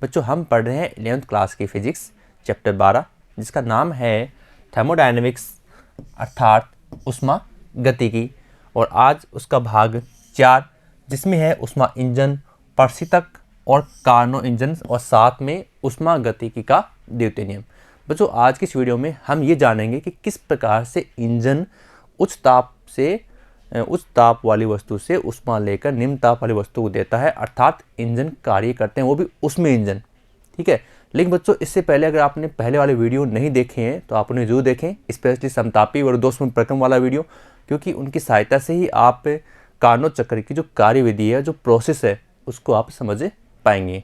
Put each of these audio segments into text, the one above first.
बच्चों हम पढ़ रहे हैं 11th क्लास की फिजिक्स चैप्टर 12 जिसका नाम है थर्मोडायनेमिक्स अर्थात ऊष्मा गतिकी। और आज उसका भाग 4 जिसमें है ऊष्मा इंजन, प्रशीतक और कार्नो इंजन और साथ में ऊष्मा गतिकी का द्वितीय नियम। बच्चों आज की इस वीडियो में हम ये जानेंगे कि किस प्रकार से इंजन उच्च ताप वाली वस्तु से ऊष्मा लेकर निम्न ताप वाली वस्तु को देता है, अर्थात इंजन कार्य करते हैं, वो भी उसमें इंजन। ठीक है, लेकिन बच्चों इससे पहले अगर आपने पहले वाले वीडियो नहीं देखे हैं तो आप उन्हें जरूर देखें, स्पेशली समतापी और दोषपूर्ण प्रक्रम वाला वीडियो, क्योंकि उनकी सहायता से ही आप कार्नोट चक्र की जो कार्यविधि है, जो प्रोसेस है, उसको आप समझ पाएंगे।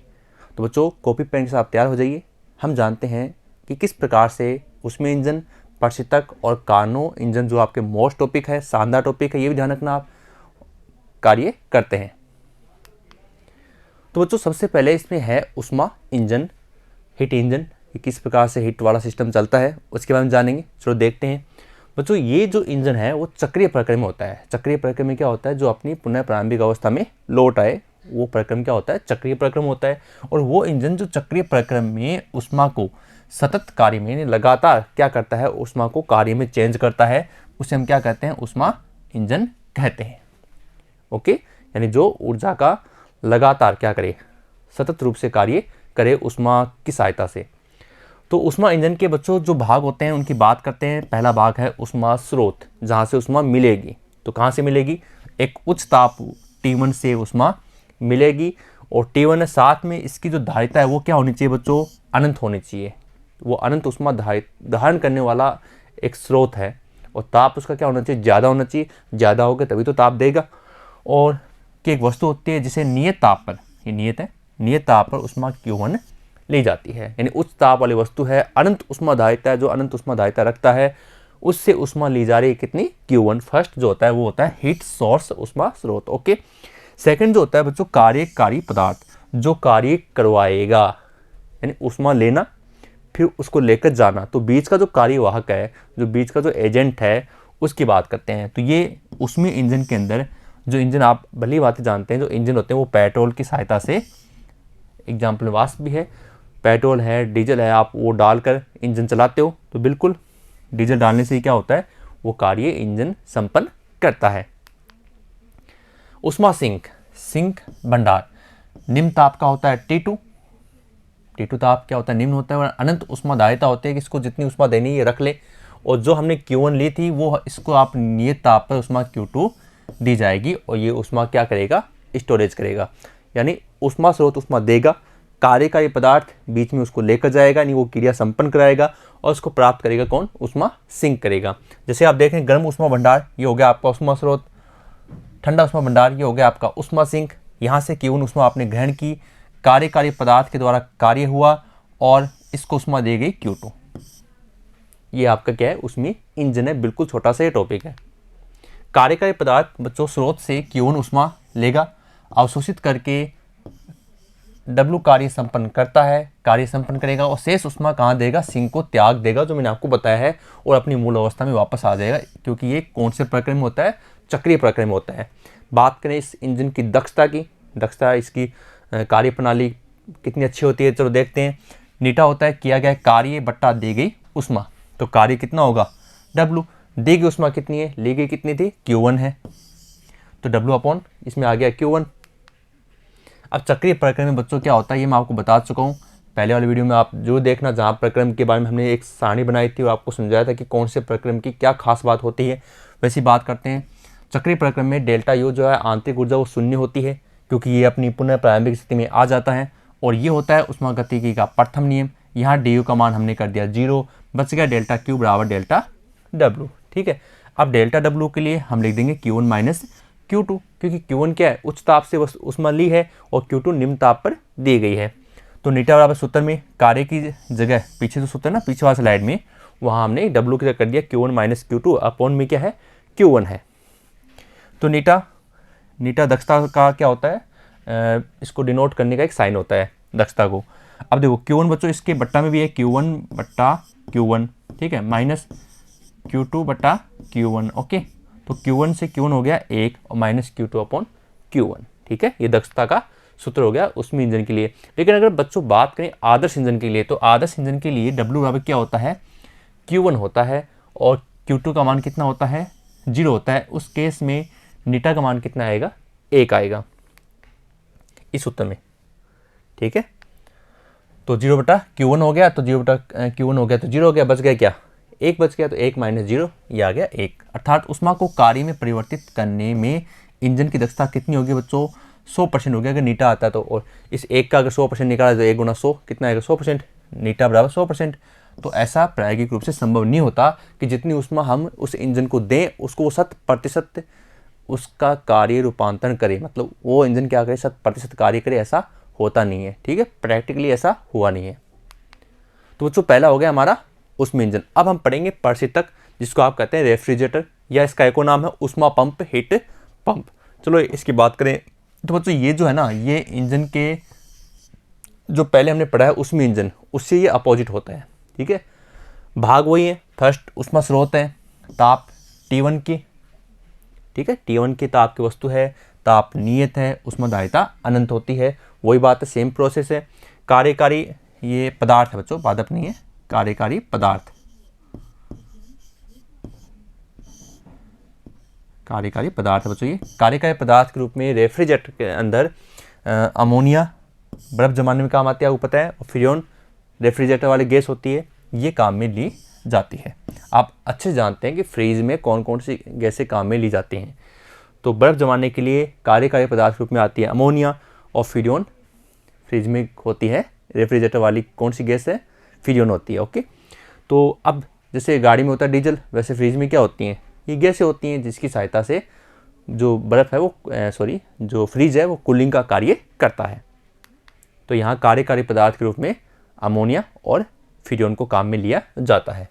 तो बच्चों कॉपी पेन के साथ तैयार हो जाइए। हम जानते हैं कि किस प्रकार से उसमें इंजन, प्रशीतक और कार्नो इंजन, जो आपके मोस्ट टॉपिक है, शानदार टॉपिक है, ये भी ध्यान रखना, आप कार्य करते हैं। तो बच्चों सबसे पहले इसमें है ऊष्मा इंजन, हीट इंजन, किस प्रकार से हीट वाला सिस्टम चलता है उसके बारे में जानेंगे। चलो देखते हैं बच्चों, ये जो इंजन है वो चक्रीय प्रक्रम में होता है। चक्रीय प्रक्रम में क्या होता है, जो अपनी पुनः प्रारंभिक अवस्था में लौट आए वो प्रक्रम क्या होता है, चक्रीय प्रक्रम होता है। और वो इंजन जो चक्रीय प्रक्रम में ऊष्मा को सतत कार्य में लगातार क्या करता है, ऊष्मा को कार्य में चेंज करता है, उसे हम क्या कहते हैं, ऊष्मा इंजन कहते हैं। ओके, यानी जो ऊर्जा का लगातार क्या करे, सतत रूप से कार्य करे ऊष्मा की सहायता से। तो ऊष्मा इंजन के बच्चों जो भाग होते हैं उनकी बात करते हैं। पहला भाग है ऊष्मा स्रोत, जहाँ से ऊष्मा मिलेगी। तो कहाँ से मिलेगी, एक उच्च ताप T1 से ऊष्मा मिलेगी, और T1 साथ में इसकी जो धारिता है वो क्या होनी चाहिए बच्चों, अनंत होनी चाहिए। वो अनंत ऊष्मा धारण करने वाला एक स्रोत है, और ताप उसका क्या होना चाहिए, ज़्यादा होना चाहिए। ज़्यादा होगा तभी तो ताप देगा। और कि एक वस्तु होती है जिसे नियत ताप पर, ये नियत है, नियत ताप पर ऊष्मा Q1 ली जाती है, यानी उच्च ताप वाली वस्तु है, अनंत ऊष्मा धारिता है, जो अनंत ऊष्मा धारिता रखता है, उससे ऊष्मा ली जा रही है कितनी, Q1। फर्स्ट जो होता है वो होता है हीट सोर्स, ऊष्मा स्रोत। ओके, सेकंड जो होता है बच्चों कार्यकारी पदार्थ, जो कार्य करवाएगा, यानी ऊष्मा लेना फिर उसको लेकर जाना। तो बीच का जो कार्यवाहक है, जो बीच का जो एजेंट है, उसकी बात करते हैं। तो ये उसमें इंजन के अंदर जो इंजन आप भली बातें जानते हैं, जो इंजन होते हैं वो पेट्रोल की सहायता से, एग्जाम्पल वाष्प भी है, पेट्रोल है, डीजल है, आप वो डालकर इंजन चलाते हो। तो बिल्कुल डीजल डालने से ही क्या होता है, वो कार्य इंजन संपन्न करता है। ऊष्मा सिंक भंडार, निम्न ताप का होता है T2 ताप क्या होता है, निम्न होता है, और अनंत ऊष्मा धारिता होती है कि इसको जितनी ऊष्मा देनी है रख ले। और जो हमने Q1 ली थी वो इसको आप नियत ताप पर ऊष्मा Q2 दी जाएगी, और ये ऊष्मा क्या करेगा, स्टोरेज करेगा। यानी ऊष्मा स्रोत ऊष्मा देगा, कार्यकारी पदार्थ बीच में उसको लेकर जाएगा, यानी वो क्रिया संपन्न कराएगा, और उसको प्राप्त करेगा कौन, ऊष्मा सिंक करेगा। जैसे आप देखें गर्म ऊष्मा भंडार, ये हो गया आपका ऊष्मा स्रोत, ठंडा ऊष्मा भंडार ये हो गया आपका ऊष्मा सिंक। यहाँ से Q1 ऊष्मा आपने ग्रहण की, कार्यकारी पदार्थ के द्वारा कार्य हुआ, और इसको ऊष्मा दी गई Q2। ये आपका क्या है, उसमें इंजन है। बिल्कुल छोटा सा ये टॉपिक है। कार्यकारी पदार्थ बच्चों स्रोत से Q1 ऊष्मा लेगा, अवशोषित करके W कार्य संपन्न करता है, कार्य संपन्न करेगा, और शेष ऊष्मा कहाँ देगा, सिंक को त्याग देगा, जो मैंने आपको बताया है, और अपनी मूल अवस्था में वापस आ जाएगा, क्योंकि ये कौन से प्रक्रम में होता है, चक्रीय प्रक्रम में होता है। बात करें इस इंजन की दक्षता की, दक्षता इसकी कार्य प्रणाली कितनी अच्छी होती है, चलो देखते हैं। नीटा होता है किया गया कार्य बट्टा दी गई ऊष्मा। तो कार्य कितना होगा, W, दी गई ऊष्मा कितनी है, ली गई कितनी थी, Q1 है, तो W अपॉन इसमें आ गया Q1। अब चक्रीय प्रक्रम में बच्चों क्या होता है, ये मैं आपको बता चुका हूँ पहले वाले वीडियो में, आप जो देखना, जहाँ प्रक्रम के बारे में हमने एक सारणी बनाई थी और आपको समझाया था कि कौन से प्रक्रम की क्या खास बात होती है। वैसी बात करते हैं। चक्रीय प्रक्रम में डेल्टा यू जो है आंतरिक ऊर्जा वो शून्य होती है, क्योंकि ये अपनी पुनः प्रारंभिक स्थिति में आ जाता है, और ये होता है ऊष्मा गतिकी का प्रथम नियम। यहाँ डी यू का मान हमने कर दिया 0, बच गया डेल्टा क्यू बराबर डेल्टा W। ठीक है, अब डेल्टा W के लिए हम लिख देंगे Q1 माइनस Q2, क्योंकि Q1 क्या है, उच्च ताप से ऊष्मा ली है, और Q2 निम्न ताप पर दी गई है। तो नीटा बराबर सूत्र में कार्य की जगह पीछे जो सूत्र है ना, पीछे वाला स्लाइड में, वहाँ हमने W की जगह कर दिया Q1 माइनस Q2, अपॉन में क्या है, Q1 है। तो नीटा दक्षता का क्या होता है, इसको डिनोट करने का एक साइन होता है दक्षता को। अब देखो Q1 बच्चों इसके बट्टा में भी है, Q1 बट्टा Q1, ठीक है, माइनस Q2 बट्टा Q1। ओके, तो Q1 से Q1 हो गया 1, और माइनस Q2 अपॉन Q1। ठीक है, ये दक्षता का सूत्र हो गया उसमें इंजन के लिए। लेकिन अगर बच्चों बात करें आदर्श इंजन के लिए, तो आदर्श इंजन के लिए W बराबर क्या होता है, Q1 होता है और Q2 का मान कितना होता है, 0 होता है। उस केस में नीटा का मान कितना आएगा, 1 आएगा इस सूत्र में, ठीक है। तो 0 बटा Q1 हो गया, तो 0 बटा Q1 हो गया तो 0 हो गया, बच गया क्या, 1 बच गया, तो 1 माइनस 0 ये आ गया 1। अर्थात उष्मा को कार्य में परिवर्तित करने में इंजन की दक्षता कितनी होगी बच्चों, 100% होगी अगर नीटा आता है तो। और इस 1 का अगर 100% निकाला तो 1 गुना 100 कितना आएगा, 100%, नीटा बराबर 100%। तो ऐसा प्रायोगिक रूप से संभव नहीं होता कि जितनी उष्मा हम उस इंजन को दें उसको वो 100% उसका कार्य रूपांतरण करे, मतलब वो इंजन क्या करे, 100% कार्य करे, ऐसा होता नहीं है, ठीक है। प्रैक्टिकली ऐसा हुआ नहीं है। तो बच्चों पहला हो गया हमारा उष्मा इंजन। अब हम पढ़ेंगे प्रशीतक, जिसको आप कहते हैं रेफ्रिजरेटर, या इसका एको नाम है उष्मा पंप, हीट पंप। चलो इसकी बात करें तो बच्चों ये जो है ना, ये इंजन के जो पहले हमने पढ़ा है उष्मा इंजन, उससे ये अपोजिट होता है, ठीक है। भाग वही है, फर्स्ट उष्मा स्रोत है, ताप T1 की, ठीक है, T1 की ताप की वस्तु है, ताप नियत है, उष्मादायिता अनंत होती है, वही बात है, सेम प्रोसेस है। कार्यकारी ये पदार्थ है बच्चों, पादप नहीं है, कार्यकारी पदार्थ, कार्यकारी पदार्थ है बच्चों। ये कार्यकारी पदार्थ के रूप में रेफ्रिजरेटर के अंदर अमोनिया बर्फ जमाने में काम आती है, आपको पता है, और फ्रीऑन रेफ्रिजरेटर वाली गैस होती है, ये काम में ली जाती है। आप अच्छे जानते हैं कि फ्रीज में कौन कौन सी गैसें काम में ली जाती हैं। तो बर्फ जमाने के लिए कार्यकारी पदार्थ के रूप में आती है अमोनिया, और फ्रीऑन फ्रिज में होती है, रेफ्रिजरेटर वाली कौन सी गैस है, फ्रीऑन होती है, ओके। तो अब जैसे गाड़ी में होता है डीजल, वैसे फ्रिज में क्या होती हैं, ये गैसें होती हैं जिसकी सहायता से जो बर्फ़ है वो जो फ्रिज है वो कूलिंग का कार्य करता है। तो यहाँ कार्यकारी पदार्थ के रूप में अमोनिया और फ्रीऑन को काम में लिया जाता है।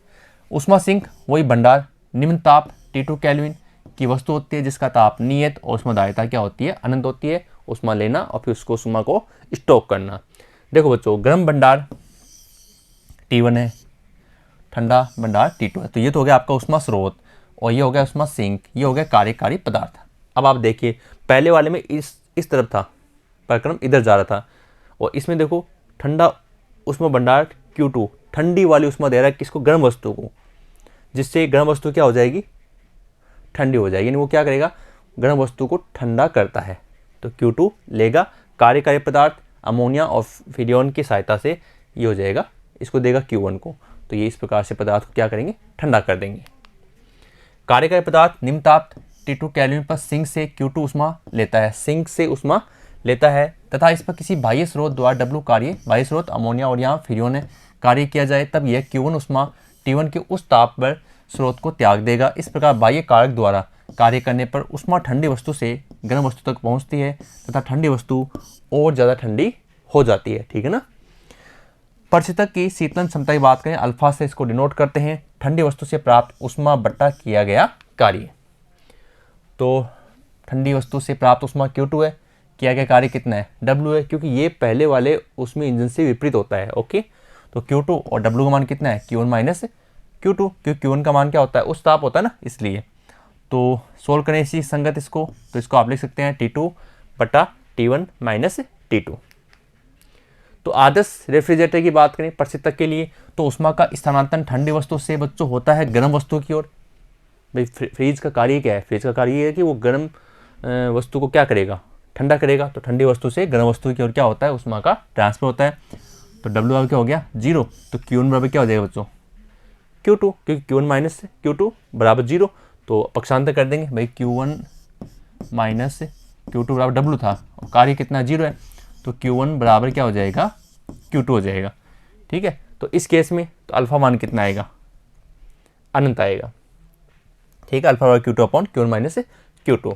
उष्मा सिंक वही भंडार निम्न ताप T2 केल्विन की वस्तु होती है, जिसका ताप नियत और उष्मादायिता क्या होती है, अनंत होती है। उष्मा लेना और फिर उसको उष्मा को स्टॉक करना। देखो बच्चों, गर्म भंडार T1 है, ठंडा भंडार T2 है। तो ये तो हो गया आपका उष्मा स्रोत, और ये हो गया उष्मा सिंक, ये हो गया कार्यकारी पदार्थ। अब आप देखिए पहले वाले में इस तरफ था, प्रक्रम इधर जा रहा था, और इसमें देखो ठंडा उष्मा भंडार Q2 ठंडी वाली उष्मा दे रहा है किसको, गर्म वस्तु को, जिससे गर्म वस्तु क्या हो जाएगी, ठंडी हो जाएगी। यानी वो क्या करेगा, गर्म वस्तु को ठंडा करता है। तो Q2 लेगा कार्यकारी पदार्थ अमोनिया और फ्रीऑन की सहायता से, ये हो जाएगा, इसको देगा Q1 को। तो ये इस प्रकार से पदार्थ को क्या करेंगे, ठंडा कर देंगे। कार्यकारी पदार्थ निम्न ताप T2 केल्विन पर सिंक से Q2 उष्मा लेता है, सिंक से उष्मा लेता है, तथा इस पर किसी बाह्य स्रोत द्वारा W कार्य, बाह्य स्रोत अमोनिया और यहाँ फ्रीऑन कार्य किया जाए, तब यह Q1 उष्मा T1 के उस ताप पर स्रोत को त्याग देगा। इस प्रकार बाह्य कारक द्वारा कार्य करने पर उष्मा ठंडी वस्तु से गर्म वस्तु तक पहुंचती है, तथा ठंडी वस्तु और ज़्यादा ठंडी हो जाती है, ठीक है ना। प्रशीतक की शीतलन क्षमता की बात करें, अल्फा से इसको डिनोट करते हैं, ठंडी वस्तु से प्राप्त उष्मा बट्टा किया गया कार्य। तो ठंडी वस्तु से प्राप्त उष्मा Q2 है, किया गया कार्य कितना है, W है, क्योंकि ये पहले वाले उसमें इंजन से विपरीत होता है, ओके। तो Q2 और W का मान कितना है, Q1 माइनस Q2, क्योंकि Q1 का मान क्या होता है, उस ताप होता है ना, इसलिए। तो सोल्व करें इसी संगत इसको, तो इसको आप लिख सकते हैं T2 बटा T1 माइनस T2। तो आदर्श रेफ्रिजरेटर की बात करें प्रशीतक के लिए, तो उष्मा का स्थानांतरण ठंडी वस्तु से बच्चों होता है गर्म वस्तु की ओर। भाई फ्रिज का कार्य क्या है, फ्रिज का कार्य ये है कि वो गर्म वस्तु को क्या करेगा, ठंडा करेगा। तो ठंडी वस्तु से गर्म वस्तु की ओर क्या होता है, उष्मा का ट्रांसफर होता है। तो W बराबर क्या हो गया, 0। तो Q1 बराबर क्या हो जाएगा बच्चों, Q2, क्योंकि Q1 माइनस Q2 बराबर 0। तो पक्षांतर कर देंगे, भाई Q1 माइनस Q2 बराबर W था, और कार्य कितना 0 है, तो Q1 बराबर क्या हो जाएगा, Q2 हो जाएगा, ठीक है। तो इस केस में तो अल्फा मान कितना आएगा, अनंत आएगा, ठीक है। अल्फा बराबर Q2 upon Q1 minus Q2।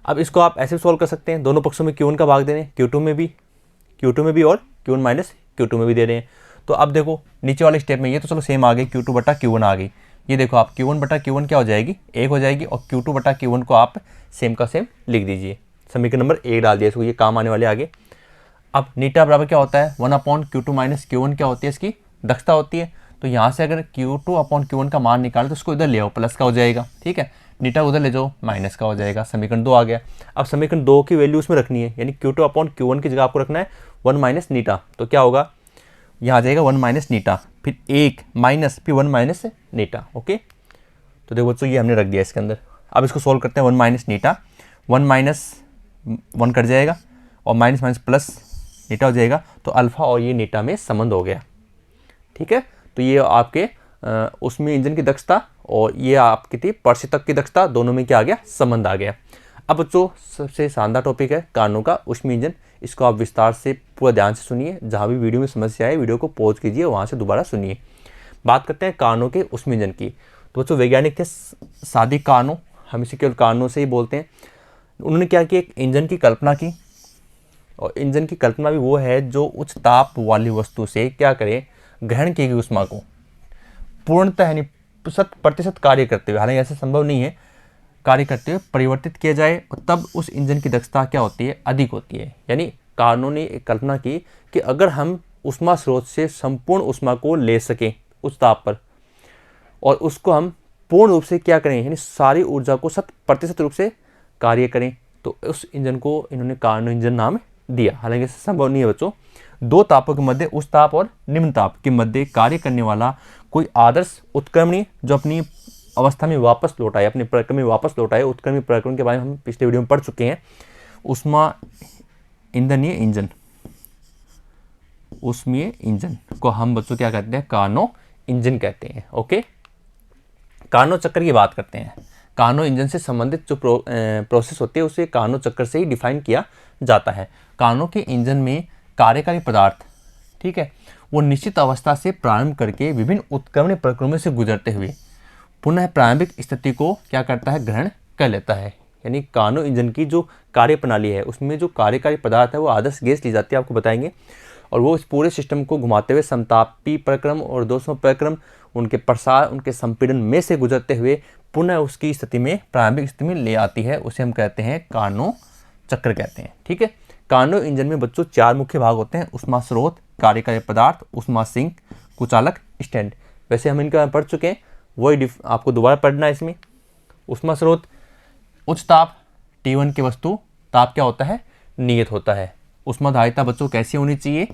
अब इसको आप ऐसे सोल्व कर सकते हैं, दोनों पक्षों में Q1 का भाग दे रहे हैं, Q2 में भी और Q1 माइनस Q2 में भी दे रहे हैं। तो अब देखो नीचे वाले स्टेप में ये तो चलो सेम आ गई, Q2 बटा Q1 आ गई। ये देखो आप Q1 बटा Q1 क्या हो जाएगी, 1 हो जाएगी, और Q2 बटा Q1 को आप सेम का सेम लिख दीजिए, समीकरण नंबर 1 डाल दिया इसको, ये काम आने वाले आगे। अब नीटा बराबर क्या होता है, 1 अपॉन Q2 माइनस Q1 क्या होती है, इसकी दक्षता होती है। तो यहाँ से अगर Q2 अपॉन Q1 का मान निकाले तो उसको इधर ले आओ, प्लस का हो जाएगा, ठीक है। नीटा उधर ले जाओ, माइनस का हो जाएगा, समीकरण 2 आ गया। अब समीकरण 2 की वैल्यू उसमें रखनी है, यानी Q2 अपॉन Q1 की जगह आपको रखना है 1 माइनस नीटा। तो क्या होगा, यहाँ आ जाएगा 1 माइनस नीटा, फिर 1 माइनस, फिर 1 माइनस नीटा। ओके, तो देखो बच्चों ये हमने रख दिया इसके अंदर। अब इसको सॉल्व करते हैं। 1 माइनस नीटा, 1 माइनस 1 कट जाएगा और माइनस माइनस प्लस नीटा हो जाएगा, तो अल्फा और ये नीटा में संबंध हो गया। ठीक है, तो ये आपके उसमें इंजन की दक्षता और ये आपकी थी प्रशीतक की दक्षता, दोनों में क्या आ गया, संबंध आ गया। अब बच्चों सबसे शानदार टॉपिक है कार्नो का ऊष्मीय इंजन। इसको आप विस्तार से पूरा ध्यान से सुनिए, जहाँ भी वीडियो में समस्या है वीडियो को पॉज कीजिए, वहाँ से दोबारा सुनिए। बात करते हैं कार्नो के ऊष्मीय इंजन की। तो बच्चों वैज्ञानिक थे सादी कार्नो, हम इसे केवल कार्नो से ही बोलते हैं। उन्होंने क्या किया, एक इंजन की कल्पना की, और इंजन की कल्पना भी वो है जो उच्च ताप वाली वस्तु से क्या करे, ग्रहण की गई ऊष्मा को पूर्णतः यानी 100% कार्य करते हुए, हालांकि ऐसा संभव नहीं है, कार्य करते हुए परिवर्तित किया जाए, और तब उस इंजन की दक्षता क्या होती है, अधिक होती है। यानी कार्नो ने एक कल्पना की कि अगर हम ऊष्मा स्रोत से संपूर्ण ऊष्मा को ले सकें उस ताप पर, और उसको हम पूर्ण रूप से क्या करें, यानी सारी ऊर्जा को 100% रूप से कार्य करें, तो उस इंजन को इन्होंने कार्नो इंजन नाम दिया। हालांकि ऐसा संभव नहीं है बच्चों। दो तापों के मध्य, उच्च ताप और निम्न ताप के मध्य कार्य करने वाला कोई आदर्श उत्क्रमणी जो अपनी अवस्था में वापस लौट आए, अपने प्रक्रम में वापस लौट आए, उत्क्रमणी प्रक्रम के बारे में हम पिछले वीडियो में पढ़ चुके हैं। ऊष्मा ईंधनीय इंजन, ऊष्मीय इंजन को हम बच्चों क्या कहते हैं, कार्नो इंजन कहते हैं। ओके, कार्नो चक्र की बात करते हैं। कार्नो इंजन से संबंधित जो प्रोसेस होती है उसे कार्नो चक्र से ही डिफाइन किया जाता है। कार्नो के इंजन में कार्यकारी पदार्थ, ठीक है, वो निश्चित अवस्था से प्रारंभ करके विभिन्न उत्क्रमण प्रक्रमों से गुजरते हुए पुनः प्रारंभिक स्थिति को क्या करता है, ग्रहण कर लेता है। यानी कार्नो इंजन की जो कार्य प्रणाली है उसमें जो कार्यकारी पदार्थ है वो आदर्श गैस ली जाती है, आपको बताएंगे, और वो इस पूरे सिस्टम को घुमाते हुए समतापी प्रक्रम और दोषम प्रक्रम, उनके प्रसार, उनके संपीड़न में से गुजरते हुए पुनः उसकी स्थिति में, प्रारंभिक स्थिति में ले आती है। उसे हम कहते हैं कार्नो चक्र कहते हैं। ठीक है, कार्नो इंजन में बच्चों 4 मुख्य भाग होते हैं, ऊष्मा स्रोत, कार्यकारी पदार्थ, ऊष्मा सिंक, कुचालक, स्टैंड। वैसे हम इनका पढ़ चुके हैं, वही आपको दोबारा पढ़ना है इसमें। ऊष्मा स्रोत, उच्च ताप T1 की वस्तु, ताप क्या होता है, नियत होता है। ऊष्मा धारिता बच्चों कैसी होनी चाहिए,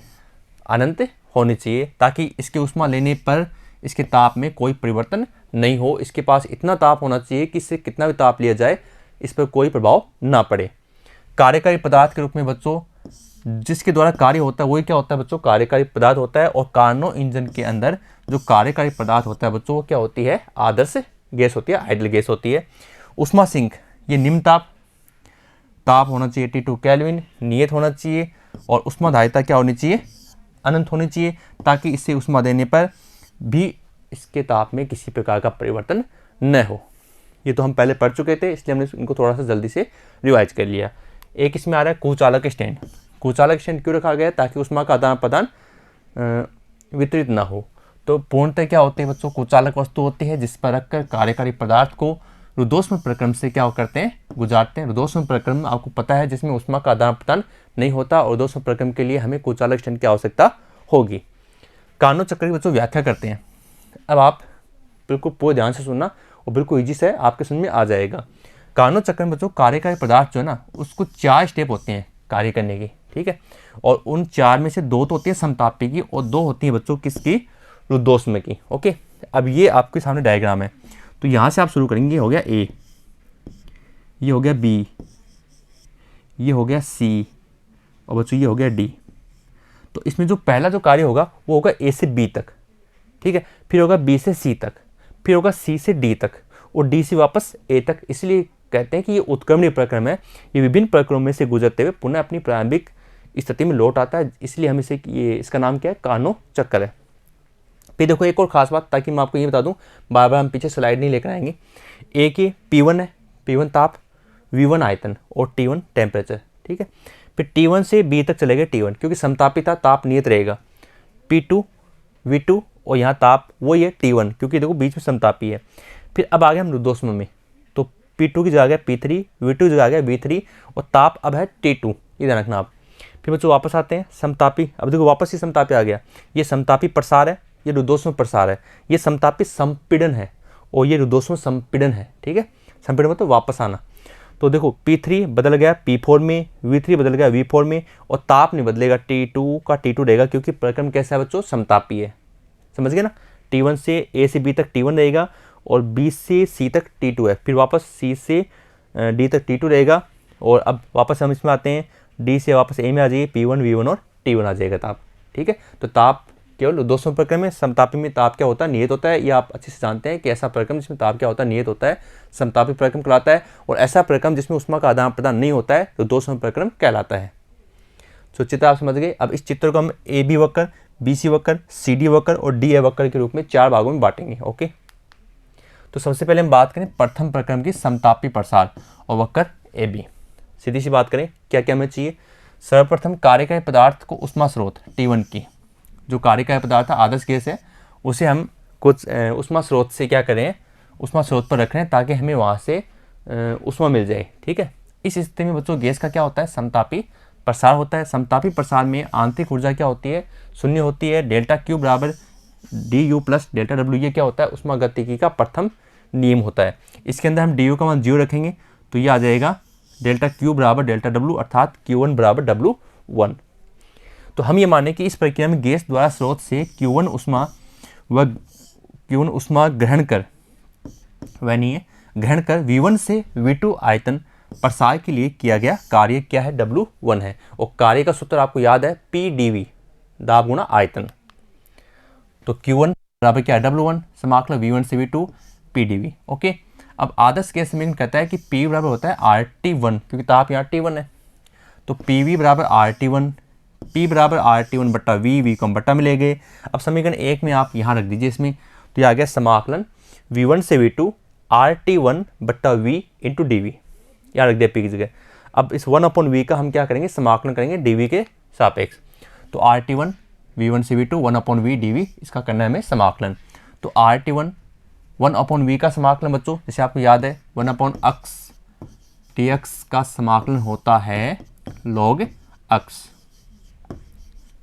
अनंत होनी चाहिए, ताकि इसके ऊष्मा लेने पर इसके ताप में कोई परिवर्तन नहीं हो। इसके पास इतना ताप होना चाहिए कि इससे कितना भी ताप लिया जाए इस पर कोई प्रभाव ना पड़े। कार्यकारी पदार्थ के रूप में बच्चों जिसके द्वारा कार्य होता है वही क्या होता है बच्चों, कार्यकारी पदार्थ होता है। और कार्नो इंजन के अंदर जो कार्यकारी पदार्थ होता है बच्चों वो क्या होती है, आदर्श गैस होती है, आइडल गैस होती है। ऊष्मा सिंक, ये निम्न ताप होना चाहिए T2 केल्विन, नियत होना चाहिए, और ऊष्मा धारिता क्या होनी चाहिए, अनंत होनी चाहिए, ताकि इससे ऊष्मा देने पर भी इसके ताप में किसी प्रकार का परिवर्तन न हो। ये तो हम पहले पढ़ चुके थे, इसलिए हमने इनको थोड़ा सा जल्दी से रिवाइज कर लिया। एक इसमें आ रहा है कुचालक स्टैंड। कुचालक स्टैंड क्यों रखा गया है, ताकि ऊष्मा का आदान प्रदान वितरित ना हो। तो पूर्णतः क्या होते हैं बच्चों, कुचालक वस्तु होती है जिस पर रखकर कार्यकारी पदार्थ को रुद्धोष्म प्रक्रम से क्या करते हैं, गुजारते हैं। रुद्धोष्म प्रक्रम आपको पता है जिसमें ऊष्मा का आदान प्रदान नहीं होता, और रुद्धोष्म प्रक्रम के लिए हमें कुचालक स्टैंड की आवश्यकता होगी। कार्नो चक्र की बच्चों व्याख्या करते हैं। अब आप बिल्कुल पूरे ध्यान से सुनना और बिल्कुल ईजी से आपके समझ में आ जाएगा। कार्नो चक्र में बच्चों कार्यकारी पदार्थ जो है ना, उसको 4 स्टेप होते हैं कार्य करने की, ठीक है, और उन 4 में से 2 तो होती है समतापी की और 2 होती है बच्चों किसकी, रुद्धोष्म की। ओके, अब ये आपके सामने डायग्राम है, तो यहाँ से आप शुरू करेंगे। ये हो गया A, ये हो गया B, ये हो गया C, और बच्चों ये हो गया D। तो इसमें जो पहला जो कार्य होगा वो होगा A से B तक, ठीक है, फिर होगा B से C तक, फिर होगा C से D तक, और D से वापस A तक। इसलिए कहते हैं कि ये उत्क्रमणीय प्रक्रम है, ये विभिन्न प्रक्रमों में से गुजरते हुए पुनः अपनी प्रारंभिक स्थिति में लौट आता है। इसलिए हम इसे, ये इसका नाम क्या है, कार्नो चक्र है। फिर देखो एक और खास बात, ताकि मैं आपको ये बता दूं, बार बार हम पीछे स्लाइड नहीं लेकर आएंगे। A के P1 है, P1 ताप, V1 आयतन और T1 टेम्परेचर, ठीक है। फिर T1 से B तक चलेगा T1, क्योंकि समतापी था, ताप नियत रहेगा। P2, V2, और यहाँ ताप वही है T1, क्योंकि देखो बीच में समतापी है। फिर अब आ गए हम रुद्धोष्म में, तो P2 की जगह आ गया P3, V2 की जगह आ गया V3, और ताप अब है T2, ये ध्यान रखना आप। फिर बच्चों वापस आते हैं समतापी। अब देखो वापस ही समतापी आ गया, ये समतापी प्रसार है, ये रुद्धोष्म प्रसार है, ये समतापी संपीड़न है, और ये रुद्धोष्म संपीड़न है, ठीक है। समीकरण मतलब वापस आना। तो देखो P3 बदल गया P4 में, V3 बदल गया V4 में, और ताप नहीं बदलेगा, T2 का T2 रहेगा, क्योंकि प्रक्रम कैसा है बच्चों, समतापी है। समझ गए ना, T1 से A से B तक T1 रहेगा, और B से C तक T2 है, फिर वापस C से D तक T2 रहेगा, और अब वापस हम इसमें आते हैं, D से वापस A में आ जाइए, P1 V1 और T1 आ जाएगा ताप। ठीक है, तो ताप केवल 200 प्रक्रम में, समतापी में ताप क्या होता है, नियत होता है। ये आप अच्छे से जानते हैं कि ऐसा प्रक्रम जिसमें ताप क्या होता है, नियत होता है, समतापी प्रक्रम कहलाता है। और ऐसा प्रक्रम जिसमें उष्मा का आदान प्रदान नहीं होता है तो 200 प्रक्रम कहलाता है। तो चित्र आप समझ गए। अब इस चित्र को हम ए बी वक्र, बी सी वक्र, सी डी वक्र और डी ए वक्र के रूप में 4 भागों में बांटेंगे। ओके, तो सबसे पहले हम बात करें प्रथम प्रक्रम की समतापी प्रसार और वक्र ए बी। सीधी सी बात करें, क्या क्या हमें चाहिए। सर्वप्रथम कार्यकारी पदार्थ को उष्मा स्रोत T1 की, जो कार्यकारी पदार्थ आदर्श गैस है, उसे हम कुछ उष्मा स्रोत से क्या करें, उष्मा स्रोत पर रख रहे हैं, ताकि हमें वहाँ से उष्मा मिल जाए। ठीक है, इस स्थिति में बच्चों गैस का क्या होता है, समतापी प्रसार होता है। समतापी प्रसार में आंतरिक ऊर्जा क्या होती है, शून्य होती है। डेल्टा क्यू बराबर D you plus delta W, ये क्या होता है, उष्मा गतिकी का प्रथम नियम होता है। इसके अंदर हम डी यू का मान 0 रखेंगे, तो ये आ जाएगा डेल्टा क्यू बराबर डेल्टा डब्ल्यू, अर्थात Q1 बराबर W1। तो हम ये माने कि इस प्रक्रिया में गैस द्वारा स्रोत से Q1 उष्मा ग्रहण कर V1 से V2 आयतन प्रसार के लिए किया गया कार्य क्या है, W1 है। और कार्य का सूत्र आपको याद है, PdV, दाब गुणा आयतन। तो Q1 बराबर क्या है, W1, समाकलन V1 से V2 PdV। ओके, अब आदर्श गैस समीकरण कहता है कि P बराबर होता है RT1, क्योंकि ताप यहाँ T1 है, तो PV बराबर RT1, P बराबर RT1 बट्टा V को हम बट्टा में ले गए। अब समीकरण 1 में आप यहाँ रख दीजिए इसमें, तो ये आ गया समाकलन V1 से V2 RT1 बट्टा V इंटू DV, यहाँ रख दिया P की जगह। अब इस 1/V का हम क्या करेंगे, समाकलन करेंगे DV के सापेक्ष। तो RT1 V1 से V2 1/V DV, इसका करना है हमें समाकलन। तो RT1 1/V का समाकलन बच्चों, जैसे आपको याद है 1/x dx का समाकलन होता है log x।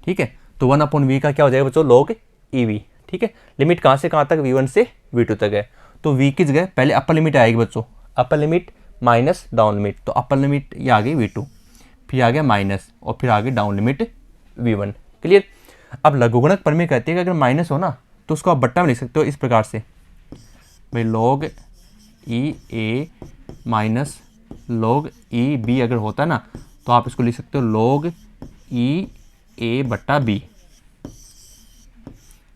ठीक है, तो 1/V का क्या हो जाएगा बच्चों, log EV। ठीक है, लिमिट कहाँ से कहाँ तक, V1 से V2 तक है। तो V की जगह पहले अपर लिमिट आएगी बच्चों, upper limit minus down limit. तो अपर लिमिट ये आ गई V2, फिर आ गया माइनस, और फिर आ गई डाउन लिमिट V1। क्लियर। अब लघुगणक प्रमेय कहते हैं कि अगर माइनस हो ना, तो उसको आप बट्टा में लिख सकते हो इस प्रकार से, भाई log EA minus log EB अगर होता है ना, तो आप इसको लिख सकते हो log EA बट्टा B,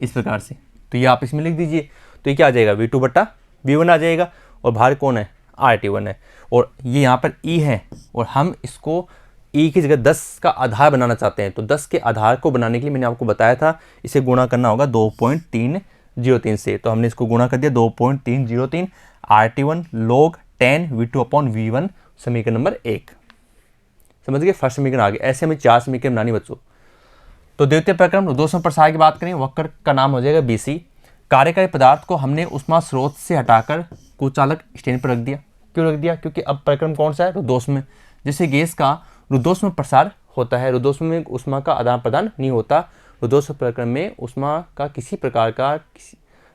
इस प्रकार से। तो ये आप इसमें लिख दीजिए, तो ये क्या आ जाएगा, V2 बट्टा V1 आ जाएगा, और बाहर कौन है, RT1 है, और ये यहाँ पर E है, और हम इसको E की जगह 10 का आधार बनाना चाहते हैं। तो 10 के आधार को बनाने के लिए मैंने आपको बताया था, इसे गुणा करना होगा 2.303 से। तो हमने इसको गुणा कर दिया 2.303, RT1 log 10 V2/V1, समीकरण नंबर 1। समझ गए, फर्स्ट समीकरण आ गया। ऐसे हमें 4 समीकरण बनानी बच्चों। तो द्वितीय प्रक्रम 200 प्रसार की बात करें, वक्र का नाम हो जाएगा BC। कार्यकारी पदार्थ को हमने उष्मा स्रोत से हटाकर कुचालक स्टैंड पर रख दिया। क्यों रख दिया, क्योंकि अब प्रक्रम कौन सा है, रुद्धोष्म में। जैसे गैस का रुद्धोष्म में प्रसार होता है, रुद्धोष्म में उष्मा का आदान प्रदान नहीं होता। रुद्धोष्म प्रक्रम में उष्मा का किसी प्रकार का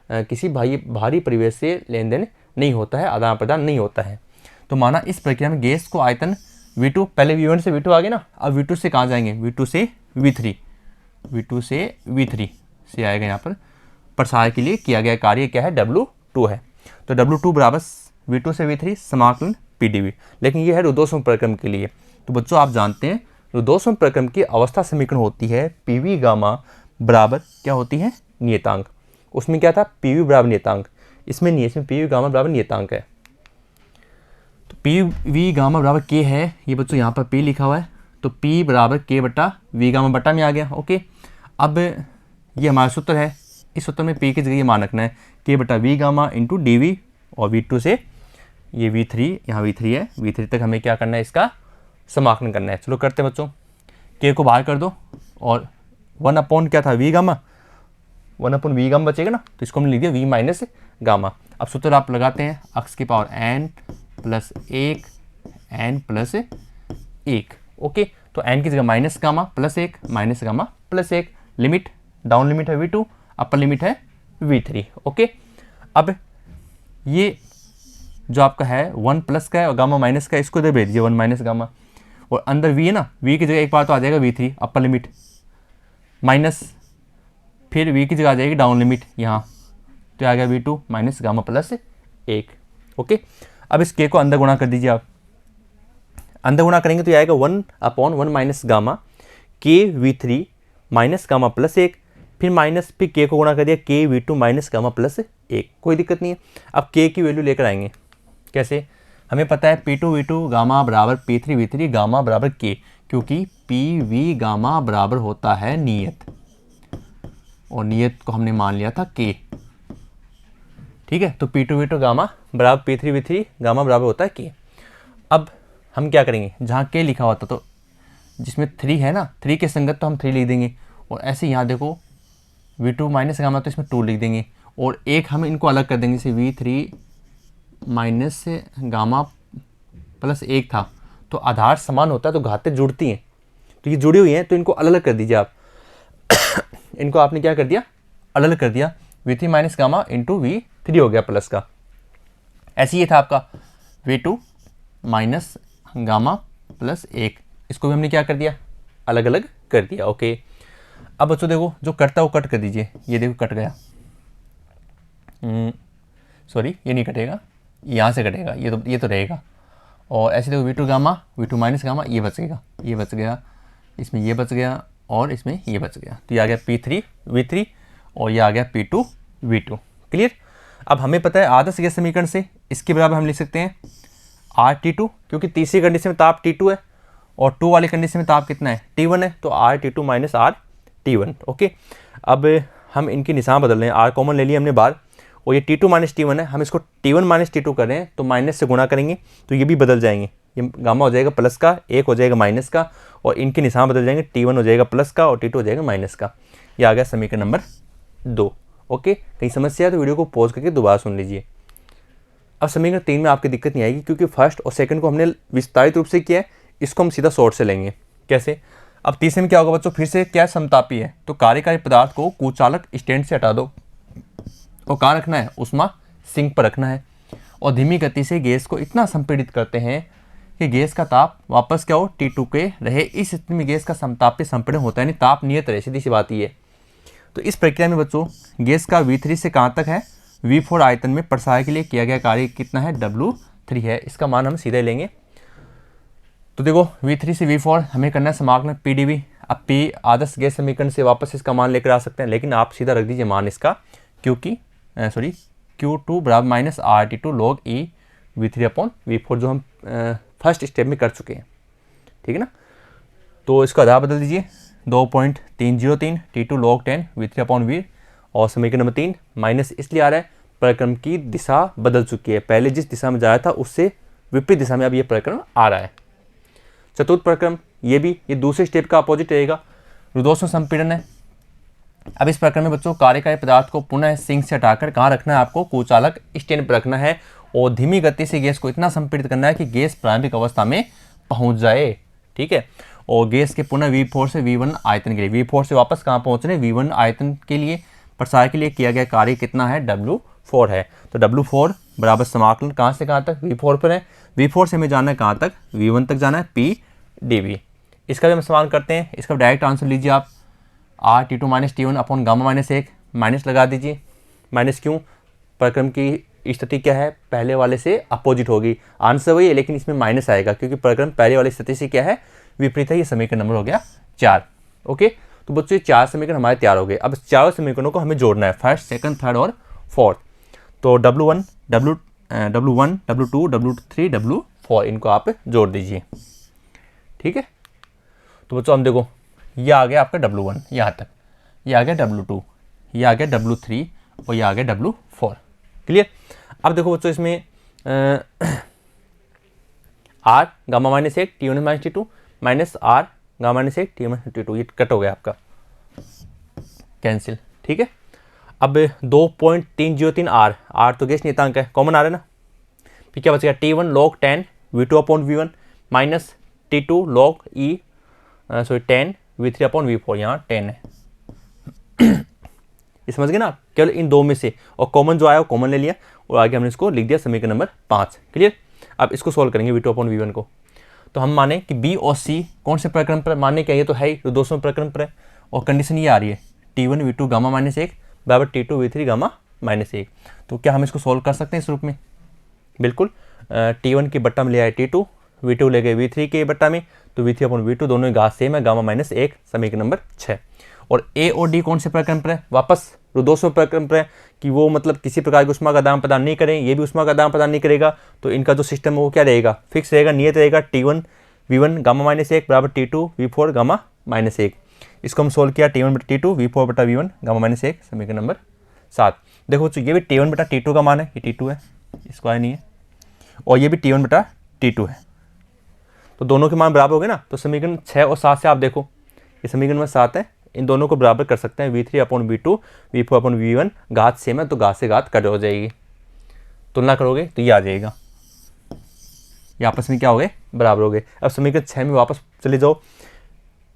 किसी भारी परिवेश से लेन देन नहीं होता है, आदान प्रदान नहीं होता है। तो माना इस प्रक्रिया में गैस को आयतन V2, पहले V1 से V2 आ गए ना, अब V2 से कहाँ जाएंगे, V2 से V3 से आएगा। यहाँ पर प्रसार के लिए किया गया कार्य क्या है, W2 है। तो W2 बराबर V2 से V3 समाकलन PdV। लेकिन ये है रुद्धोष्म प्रक्रम के लिए। तो बच्चों आप जानते हैं रुद्धोष्म प्रक्रम की अवस्था समीकरण होती है PV गामा बराबर क्या होती है, नियतांक। उसमें क्या था, PV बराबर नियतांक, इसमें नहीं है, इसमें PV गामा बराबर नियतांक है। तो PV गामा बराबर K है, ये बच्चों यहाँ पर P लिखा हुआ है, तो P बराबर K बटा V गामा बटा में आ गया। ओके, अब ये हमारा सूत्र है, इस सूत्र में P की जगह मान रखना है K बटा V गामा इंटू DV, और V2 से ये V3, यहाँ V3 है, V3 तक हमें क्या करना है, इसका समाकलन करना है। चलो करते हैं बच्चों, K को बाहर कर दो, और 1/, क्या था, V गामा, 1/V गामा बचेगा ना, तो इसको हमने लिख दिया V माइनस गामा। अब सूत्र आप लगाते हैं, x की power n plus 1 n plus 1। Okay, तो n की जगह minus gamma plus 1 minus gamma plus 1, limit down limit है V2, अपर लिमिट है V3। ओके, अब ये जो आपका है 1 प्लस का है और गामा माइनस का है, इसको इधर भेज दीजिए 1 माइनस गामा, और अंदर v है ना, v की जगह एक बार तो आ जाएगा v3 अपर लिमिट माइनस, फिर v की जगह आ जाएगी डाउन लिमिट यहाँ, तो आ गया v2 minus gamma plus 1। Okay, अब इस k को अंदर गुणा कर दीजिए आप, अंदर गुणा करेंगे तो ये आएगा 1/1 minus gamma k v3 minus gamma plus 1, फिर माइनस, फिर k को गुणा कर दिया k v2 minus gamma plus 1, कोई दिक्कत नहीं है। अब k की वैल्यू लेकर आएंगे, कैसे, हमें पता है p2 v2 गामा बराबर p3 v3 गामा बराबर k, क्योंकि pv गामा बराबर होता है नियत, और नियत को हमने मान लिया था k। ठीक है, तो p2 v2 गामा बराबर p3 v3 गामा बराबर होता है k। अब हम क्या करेंगे, जहाँ k लिखा हुआ था तो जिसमें 3 है ना, 3 के संगत तो हम 3 लिख देंगे, और ऐसे यहाँ देखो v2 माइनस गामा तो इसमें 2 लिख देंगे, और एक हम इनको अलग कर देंगे, जैसे v3 माइनस गामा प्लस 1 था, तो आधार समान होता है तो घातें जुड़ती हैं, तो ये जुड़ी हुई हैं, तो इनको अलग अलग कर दीजिए आप। इनको आपने क्या कर दिया, अलग अलग कर दिया, v3 minus gamma into v3 हो गया प्लस का। ऐसे ये था आपका v2 माइनस गामा प्लस 1, इसको भी हमने क्या कर दिया, अलग अलग कर दिया। ओके, अब बच्चों देखो जो कटता है वो कट कर दीजिए, ये देखो कट गया, सॉरी ये नहीं कटेगा, यहाँ से कटेगा, ये तो रहेगा, और ऐसे देखो v2 gamma v2 minus gamma, ये बचेगा, ये बच गया, इसमें ये बच गया, और इसमें ये बच गया, तो ये आ गया p3 v3 और ये आ गया p2 v2। क्लियर। अब हमें पता है आदर्श गैस समीकरण से इसके बराबर हम लिख सकते हैं RT2, क्योंकि तीसरी कंडीशन में ताप T2 है और 2 वाली कंडीशन में ताप कितना है, T1 है, तो RT2 माइनस RT1। ओके, अब हम इनकी निशान बदल रहे हैं, R कॉमन ले लिया हमने बाहर, और ये T2 माइनस T1 है, हम इसको T1 माइनस T2 कर रहे हैं, तो माइनस से गुणा करेंगे तो ये भी बदल जाएंगे, ये गामा हो जाएगा प्लस का, एक हो जाएगा माइनस का, और इनके निशान बदल जाएंगे, T1 हो जाएगा प्लस का और T2 हो जाएगा माइनस का। ये आ गया समीकरण नंबर 2। ओके, कहीं समस्या है तो वीडियो को पॉज करके दोबारा सुन लीजिए। अब समीकरण 3 में आपकी दिक्कत नहीं आएगी, क्योंकि फर्स्ट और सेकंड को हमने विस्तारित रूप से किया है, इसको हम सीधा शॉर्ट से लेंगे। कैसे, अब तीसरे में क्या होगा बच्चों, फिर से क्या समतापी है, तो कार्यकारी पदार्थ को कुचालक स्टैंड से हटा दो, और कहाँ रखना है, उष्मा सिंक पर रखना है, और धीमी गति से गैस को इतना संपीड़ित करते हैं कि गैस का ताप वापस क्या हो, T2 के रहे। इस स्थिति में गैस का समतापी संपीड़न होता है, यानी ताप नियत रहे, सीधी सी बात ये है। तो इस प्रक्रिया में बच्चों गैस का V3 से कहाँ तक है, V4 आयतन में प्रसार के लिए किया गया कार्य कितना है, W3 है, इसका मान हम सीधे लेंगे। तो देखो V3 से V4 हमें करना है समाकलन PdV। अब P आदर्श गैस समीकरण से वापस इसका मान लेकर आ सकते हैं, लेकिन आप सीधा रख दीजिए मान इसका, क्योंकि Q2 बराबर minus RT2 log E V3/V4 जो हम फर्स्ट स्टेप में कर चुके हैं। ठीक है ना, तो इसका आधार बदल दीजिए 2.303 T2 log 10 V3/V, और समीकरण नंबर 3 माइनस इसलिए आ रहा है प्रक्रम की दिशा बदल चुकी है, पहले जिस दिशा में जाया था उससे विपरीत दिशा में अब ये प्रक्रम आ रहा है। चतुर्थ प्रक्रम ये दूसरे स्टेप का अपोजिट रहेगा, रुद्धोष्म संपीड़न है। अब इस प्रक्रम में बच्चों कार्यकारी पदार्थ को पुनः सिंक से हटाकर कहाँ रखना है, आपको कुचालक स्टैंड पर रखना है, और धीमी गति से गैस को इतना संपीड़ित करना है कि गैस प्रारंभिक अवस्था में पहुंच जाए। ठीक है, और गैस के पुनः V4 से V1 आयतन के लिए, V4 से वापस कहाँ पहुँच रहे, V1 आयतन के लिए प्रसार के लिए किया गया कार्य कितना है, W4 है। तो W4 बराबर समाकलन कहाँ से कहाँ तक, V4 पर है, V4 से हमें जाना है कहाँ तक, V1 तक जाना है, PdV। इसका भी हम समान करते हैं, इसका डायरेक्ट आंसर लीजिए आप, RT2 minus T1 upon gamma minus 1, minus लगा दीजिए। माइनस क्यों, प्रक्रम की स्थिति क्या है, पहले वाले से अपोजिट होगी, आंसर वही है लेकिन इसमें माइनस आएगा, क्योंकि प्रक्रम पहले वाली स्थिति से क्या है, विपरीत है। ये समीकरण नंबर हो गया 4। ओके, तो बच्चों ये 4 समीकरण हमारे तैयार हो गए। अब चारों समीकरणों को हमें जोड़ना है, फर्स्ट, सेकंड, थर्ड और फोर्थ। तो W1 W2 W3 W4 इनको आप जोड़ दीजिए। ठीक है, तो बच्चों हम देखो ये आ गया आपका W1 यहाँ तक, ये आ गया W2, ये आ गया W3 और ये आ गया W4। क्लियर। अब देखो बच्चों इसमें R gamma minus 1 T1 minus T2 minus R gamma minus 1 T1 minus T2, ये कट हो गया आपका, कैंसिल। ठीक है, अब 2.303 R तो गैस नियतांक है, कॉमन आ रहा है ना, फिर क्या बचेगा, T1 log 10 V2/V1 minus T2 log E 10 V3/V4, यहाँ 10 है। ये समझ गए ना आप, केवल इन दो में से, और कॉमन जो आया वो कॉमन ले लिया और आगे हमने इसको लिख दिया समीकरण नंबर 5। क्लियर। अब इसको सॉल्व करेंगे V2/V1 को। तो हम माने कि B और C कौन से प्रकरण पर, मानने क्या, ये तो है ही, तो 200 प्रकरण पर है, और कंडीशन ये आ रही है T1V2 गामा -1 बराबर T2V3 गामा -1। तो क्या हम इसको सॉल्व कर सकते हैं इस रूप में? बिल्कुल। T1 के बट्टा में ले आए T2, V2 ले गए V3 के बट्टा में, तो V3/V2 दोनों की घात सेम है, गामा -1, समीकरण नंबर 6। और A और D कौन से प्रकरण पर है? वापस 200 प्रकरण पर है कि वो मतलब किसी प्रकार की उष्मा का आदान प्रदान नहीं करें, ये भी उष्मा का आदान प्रदान नहीं करेगा, तो इनका जो सिस्टम है वो क्या रहेगा, फिक्स रहेगा, नियत रहेगा T1V1 गामा -1 बराबर T2V4 गामा -1। इसको हम सोल्व किया T1/T2 V4/V1 गामा -1, समीकरण नंबर 7। देखो बच्चों, ये भी T1/T2 का मान है, ये T2 है, इसको आया नहीं है, और ये भी T1/T2 है, तो दोनों के मान बराबर हो गए ना। तो समीकरण 6 और 7 से आप देखो, ये समीकरण नंबर 7 है, इन दोनों को बराबर कर सकते हैं, V3/V2 V4/V1 घात सेम है, तो घात से घात कट हो जाएगी, तुलना करोगे तो ये आ जाएगा, ये आपस में क्या हो गए, बराबर हो गए। अब समीकरण 6 में वापस चले जाओ,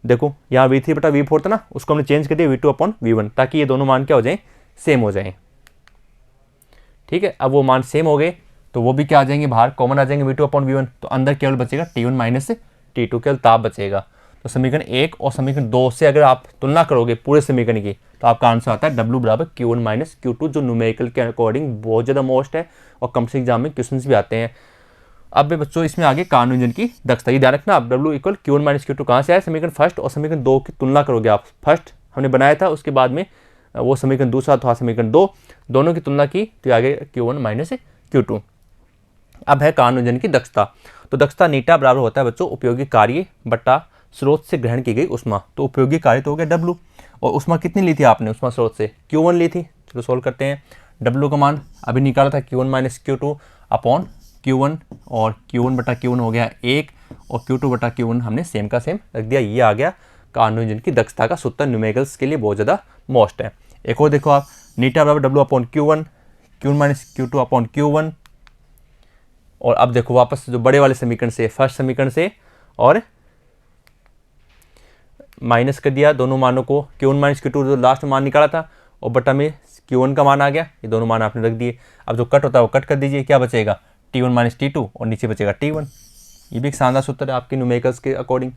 देखो यहाँ V3/V4 था ना, उसको हमने चेंज कर दिया V2/V1, ताकि ये दोनों मान क्या हो जाएं, सेम हो जाएं। ठीक है, अब वो मान सेम हो गए तो वो भी क्या आ जाएंगे, बाहर कॉमन आ जाएंगे V2/V1, तो अंदर केवल बचेगा T1 - T2, केवल ताप बचेगा। तो समीकरण 1 और समीकरण 2 से अगर आप तुलना करोगे पूरे समीकरण की, तो आपका आंसर आता है W बराबर Q1 - Q2, जो न्यूमेरिकल के अकॉर्डिंग बहुत ज़्यादा मोस्ट है और कम से एग्जाम में क्वेश्चन भी आते हैं। अब बच्चों इसमें आगे कार्नो इंजन की दक्षता, ये ध्यान रखना आप, W = Q1 - Q2 कहाँ से आया, समीकरण फर्स्ट और समीकरण 2 की तुलना करोगे आप। फर्स्ट हमने बनाया था, उसके बाद में वो समीकरण दूसरा था समीकरण 2, दोनों की तुलना की तो आगे Q1 - Q2। अब है कार्नो इंजन की दक्षता। तो दक्षता नीटा बराबर होता है बच्चों उपयोगी कार्य बट्टा स्रोत से ग्रहण की गई उष्मा। तो उपयोगी कार्य तो हो गया W, और उष्मा कितनी ली थी आपने उष्मा स्रोत से, Q1 ली थी। चलो सोल्व करते हैं। W का मान अभी निकाला था Q1 - Q2 अपॉन Q1, और Q1/Q1 हो गया 1, और Q2/Q1 हमने सेम का सेम रख दिया। ये आ गया कार्नो इंजन की दक्षता का सूत्र, न्यूमेरिकल्स के लिए बहुत ज़्यादा मोस्ट है। एक और देखो आप, नीटा बराबर W/Q1, Q1 - Q2 upon Q1, और अब देखो वापस जो बड़े वाले समीकरण से, फर्स्ट समीकरण से, और माइनस कर दिया दोनों मानों को, Q1 - Q2 जो लास्ट में मान निकाला था, और बटा में Q1 का मान आ गया, ये दोनों मान आपने रख दिए। अब जो कट होता है वो कट कर दीजिए, क्या बचेगा, T1 - T2, और नीचे बचेगा T1। ये भी एक शानदार सूत्र है आपके न्यूमेरिकल्स के अकॉर्डिंग,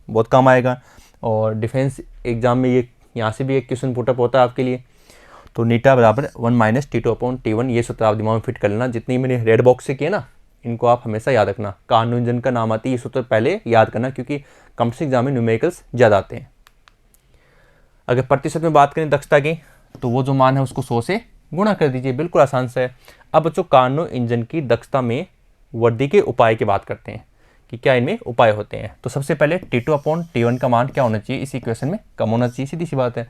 बहुत काम आएगा, और डिफेंस एग्जाम में ये यहाँ से भी एक क्वेश्चन पुटअप होता है आपके लिए। तो नीटा बराबर 1 - T2/T1, ये सूत्र आप दिमाग में फिट कर लेना। जितनी मैंने रेड बॉक्स से किए ना, इनको आप हमेशा याद रखना। कार्नो इंजन का नाम आती है, ये सूत्र पहले याद करना, क्योंकि कॉम्पिटिटिव एग्जाम में न्यूमेरिकल्स ज़्यादा आते हैं। अगर प्रतिशत में बात करें दक्षता की, तो वो जो मान है उसको 100 से गुणा कर दीजिए, बिल्कुल आसान से है। अब बच्चों कार्नो इंजन की दक्षता में वृद्धि के उपाय की बात करते हैं कि क्या इनमें उपाय होते हैं। तो सबसे पहले T2/T1 का मान क्या होना चाहिए, इस इक्वेशन में कम होना चाहिए, सीधी सी बात है।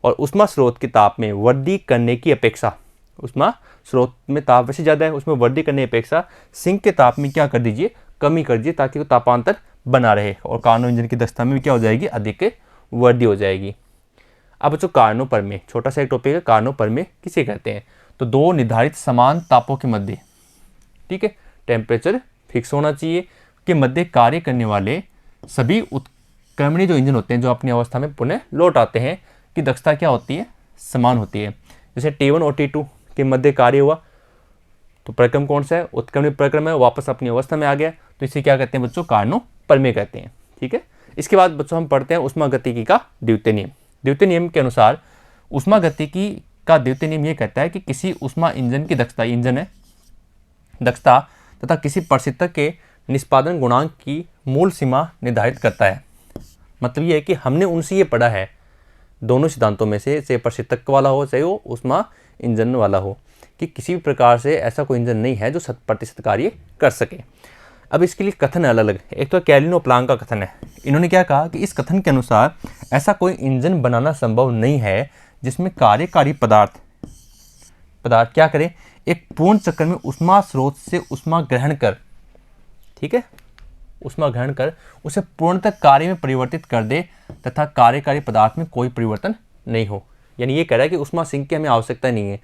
और उष्मा स्रोत के ताप में वृद्धि करने की अपेक्षा, उष्मा स्रोत में ताप वैसे ज़्यादा है, उसमें वृद्धि करने की अपेक्षा सिंक के ताप में क्या कर दीजिए, कमी कर दीजिए, ताकि वो तापांतर बना रहे, और कार्नो इंजन की दक्षता में भी क्या हो जाएगी, अधिक वृद्धि हो जाएगी। अब बच्चों कार्नो परमेय, छोटा सा एक टॉपिक है, कार्नो परमेय किसे कहते हैं। तो दो निर्धारित समान तापों के मध्य, ठीक है, टेम्परेचर फिक्स होना चाहिए, के मध्य कार्य करने वाले सभी उत्क्रमणीय जो इंजन होते हैं, जो अपनी अवस्था में पुनः लौट आते हैं, की दक्षता क्या होती है, समान होती है। जैसे T1 और T2 के मध्य कार्य हुआ, तो प्रक्रम कौन सा है, उत्क्रमणीय प्रक्रम है, वापस अपनी अवस्था में आ गया, तो इसे क्या कहते हैं बच्चों, कार्नो परमेय कहते हैं। ठीक है, इसके बाद बच्चों हम पढ़ते हैं उष्मागतिकी का द्वितीय नियम। द्वितीय नियम के अनुसार उष्मागतिकी का द्वितीय नियम ये कहता है कि किसी उष्मा इंजन की दक्षता, इंजन है, दक्षता तथा किसी परिस्थितक के निष्पादन गुणांक की मूल सीमा निर्धारित करता है। मतलब ये है कि हमने उनसे ये पढ़ा है, दोनों सिद्धांतों में से, चाहे परिस्थितक वाला हो चाहे वो उष्मा इंजन वाला हो, कि किसी भी प्रकार से ऐसा कोई इंजन नहीं है जो 100% कार्य कर सके। अब इसके लिए कथन अलग अलग, एक तो कैलिन और प्लांक का कथन है। इन्होंने क्या कहा कि इस कथन के अनुसार ऐसा कोई इंजन बनाना संभव नहीं है जिसमें कार्यकारी पदार्थ क्या करे, एक पूर्ण चक्र में उष्मा स्रोत से उष्मा ग्रहण कर, ठीक है, उष्मा ग्रहण कर उसे पूर्णतः कार्य में परिवर्तित कर दे तथा कार्यकारी पदार्थ में कोई परिवर्तन नहीं हो। यानी ये कह रहा है कि उष्मा सिंक की हमें आवश्यकता नहीं है,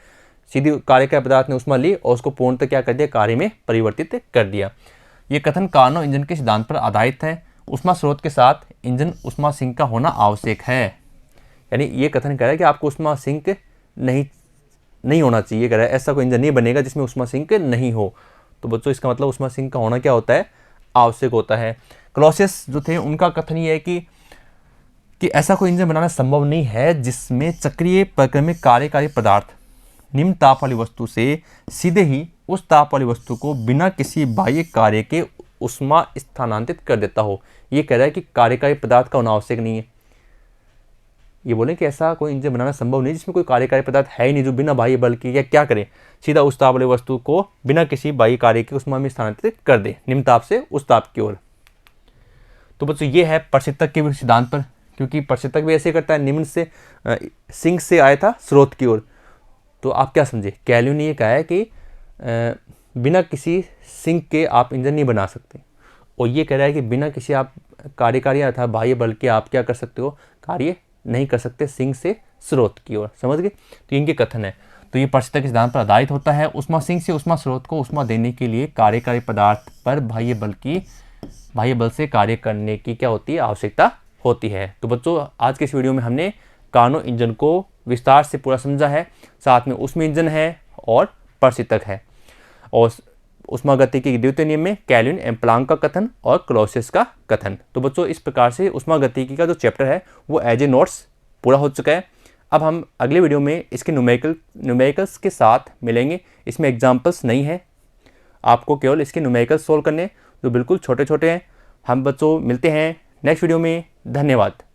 सीधी कार्यकारी पदार्थ ने उष्मा ली और उसको पूर्णतः क्या कर दिया, कार्य में परिवर्तित कर दिया। ये कथन कार्नो इंजन के सिद्धांत पर आधारित है। उष्मा स्रोत के साथ इंजन उष्मा सिंक का होना आवश्यक है। यानी ये कथन कह रहा है कि आपको उष्मा सिंक नहीं होना चाहिए, कह रहा है ऐसा कोई इंजन नहीं बनेगा जिसमें ऊष्मा सिंक नहीं हो। तो बच्चों इसका मतलब ऊष्मा सिंक का होना क्या होता है, आवश्यक होता है। क्लॉसियस जो थे उनका कथन ये है कि ऐसा कोई इंजन बनाना संभव नहीं है जिसमें चक्रीय प्रक्रिया में कार्यकारी पदार्थ निम्न ताप वाली वस्तु से सीधे ही उस ताप वाली वस्तु को बिना किसी बाह्य कार्य के ऊष्मा स्थानांतरित कर देता हो। ये कह रहा है कि कार्यकारी पदार्थ का होना आवश्यक नहीं है। ये बोले कि ऐसा कोई इंजन बनाना संभव नहीं जिसमें कोई कार्यकारी पदार्थ है ही नहीं जो बिना बाह्य बल के या क्या करे, सीधा उस ताप वाली वस्तु को बिना किसी बाह्य कार्य के ऊष्मा में स्थानांतरित कर दे, निम्न ताप से उस ताप की ओर। तो बच्चों ये है प्रशीतक के सिद्धांत पर, क्योंकि प्रशीतक भी ऐसे करता है, निम्न से सिंक से आया था स्रोत की ओर। तो आप क्या समझे, कैल्विन ने ये कहा है कि बिना किसी सिंक के आप इंजन नहीं बना सकते, और ये कह रहा है कि बिना किसी आप कार्यकारी अर्थात बाह्य बल के आप क्या कर सकते हो, कार्य नहीं कर सकते सिंक से स्रोत की ओर। समझ गए, तो इनके कथन है। तो ये प्रशीतक सिद्धांत पर आधारित होता है। उष्मा सिंक से उष्मा स्रोत को उष्मा देने के लिए कार्यकारी पदार्थ पर बाह्य बल से कार्य करने की क्या होती है, आवश्यकता होती है। तो बच्चों आज के इस वीडियो में हमने कार्नो इंजन को विस्तार से पूरा समझा है, साथ में ऊष्मा इंजन है और प्रशीतक है, और ऊष्मागतिकी के द्वितीय नियम में कैल्विन एवं प्लांक का कथन और क्लॉसियस का कथन। तो बच्चों इस प्रकार से ऊष्मागतिकी का जो चैप्टर है वो एज ए नोट्स पूरा हो चुका है। अब हम अगले वीडियो में इसके न्यूमेरिकल्स के साथ मिलेंगे। इसमें एग्जाम्पल्स नहीं है, आपको केवल इसके न्यूमेरिकल्स सोल्व करने जो बिल्कुल छोटे छोटे हैं। हम बच्चों मिलते हैं नेक्स्ट वीडियो में। धन्यवाद।